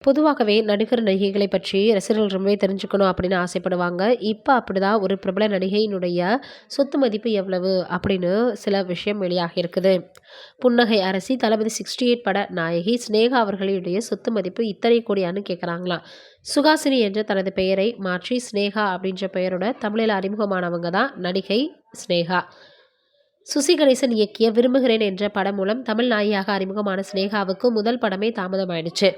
பொதுவாகவே நடிகர், நடிகைகளை பற்றி ரசிகர்கள் ரொம்பவே தெரிஞ்சுக்கணும் அப்படின்னு ஆசைப்படுவாங்க. இப்ப அப்படிதான் ஒரு பிரபல நடிகையினுடைய சொத்து மதிப்பு எவ்வளவு அப்படின்னு சில விஷயம் வெளியாகி இருக்குது. புன்னகை அரசி தளபதி 68 பட நாயகி சினேகா அவர்களுடைய சொத்து மதிப்பு இத்தனை கோடியான்னு கேட்குறாங்களாம். சுஹாசினி என்ற தனது பெயரை மாற்றி சினேகா அப்படின்ற பெயரோட தமிழில் அறிமுகமானவங்க தான் நடிகை சினேகா. சுசி கணேசன் இயக்கிய விரும்புகிறேன் என்ற படம் மூலம் தமிழ் நாயியாக அறிமுகமான சினேகாவுக்கு முதல் படமே தாமதமாயிடுச்சு.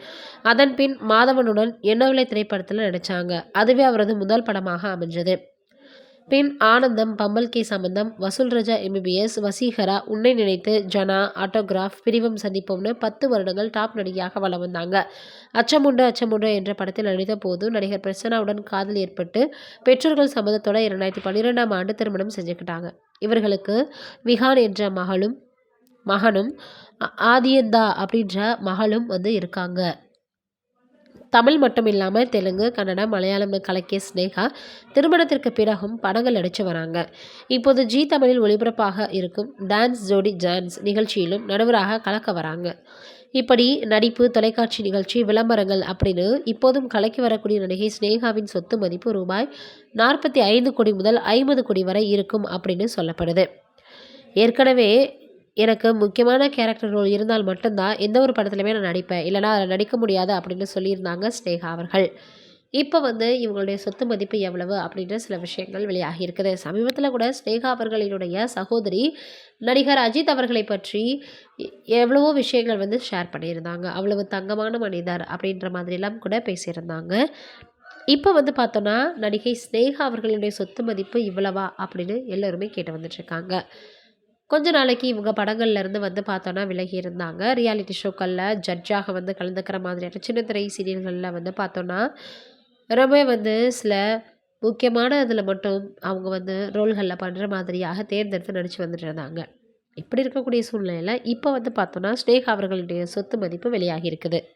அதன் பின் மாதவனுடன் என்னவில்லை திரைப்படத்தில் நடிச்சாங்க. அதுவே அவரது முதல் படமாக அமைஞ்சது. பின் ஆனந்தம், பம்பல் கே சம்பந்தம், வசூல் ராஜா எம்பிபிஎஸ், வசீகரா, உன்னை நினைத்து, ஜனா, ஆட்டோகிராஃப், பிரிவும் சந்திப்போம்னு 10 வருடங்கள் டாப் நடிகையாக வலம் வந்தாங்க. அச்சமுண்டு அச்சமுண்டு என்ற படத்தில் நடித்த போது நடிகர் பிரசன்னாவுடன் காதல் ஏற்பட்டு பெற்றோர்கள் சம்மதத்தோட 2012ஆம் ஆண்டு திருமணம் செஞ்சுக்கிட்டாங்க. இவர்களுக்கு விஹான் என்ற மகனும் ஆதியந்தா அப்படின்ற மகளும் இருக்காங்க. தமிழ் மட்டும் இல்லாமல் தெலுங்கு, கன்னடம், மலையாளம் கலக்கிய சினேகா திருமணத்திற்கு பிறகும் படங்கள் நடிச்சு வராங்க. இப்போது ஜீ தமிழில் ஒளிபரப்பாக இருக்கும் டான்ஸ் ஜோடி டான்ஸ் நிகழ்ச்சியிலும் நடுவராக கலக்க வராங்க. இப்படி நடிப்பு, தொலைக்காட்சி நிகழ்ச்சி, விளம்பரங்கள் அப்படின்னு இப்போதும் கலக்கி வரக்கூடிய நடிகை சினேகாவின் சொத்து மதிப்பு ரூபாய் 45 கோடி முதல் 50 கோடி வரை இருக்கும் அப்படின்னு சொல்லப்படுது. ஏற்கனவே எனக்கு முக்கியமான கேரக்டர் ரோல் இருந்தால் மட்டும்தான் எந்த ஒரு படத்துலையுமே நான் நடிப்பேன், இல்லைனா அதில் நடிக்க முடியாது அப்படின்னு சொல்லியிருந்தாங்க சினேகா அவர்கள். இப்போ இவங்களுடைய சொத்து மதிப்பு எவ்வளவு அப்படின்ற சில விஷயங்கள் வெளியாகி இருக்குது. சமீபத்தில் கூட சினேகா அவர்களினுடைய சகோதரி நடிகர் அஜித் அவர்களை பற்றி எவ்வளவோ விஷயங்கள் ஷேர் பண்ணியிருந்தாங்க. அவ்வளவு தங்கமான மனிதர் அப்படின்ற மாதிரிலாம் கூட பேசியிருந்தாங்க. இப்போ பார்த்தோன்னா நடிகை சினேகா அவர்களுடைய சொத்து மதிப்பு இவ்வளவா அப்படின்னு எல்லோருமே கேட்டு வந்துட்டுருக்காங்க. கொஞ்ச நாளைக்கு இவங்க படங்கள்ல இருந்து பார்த்தோன்னா விலகி இருந்தாங்க. ரியாலிட்டி ஷோக்களில் ஜட்ஜாக கலந்துக்கிற மாதிரியான சின்ன திரை சீரியல்களில் பார்த்தோன்னா ரொம்ப சில முக்கியமான இதில் மட்டும் அவங்க ரோல்களில் பண்ணுற மாதிரியாக தேர்ந்தெடுத்து நடித்து வந்துட்டு இருந்தாங்க. இப்படி இருக்கக்கூடிய சூழ்நிலையில் இப்போ பார்த்தோன்னா சினேகா அவர்களுடைய சொத்து மதிப்பு வெளியாகி இருக்குது.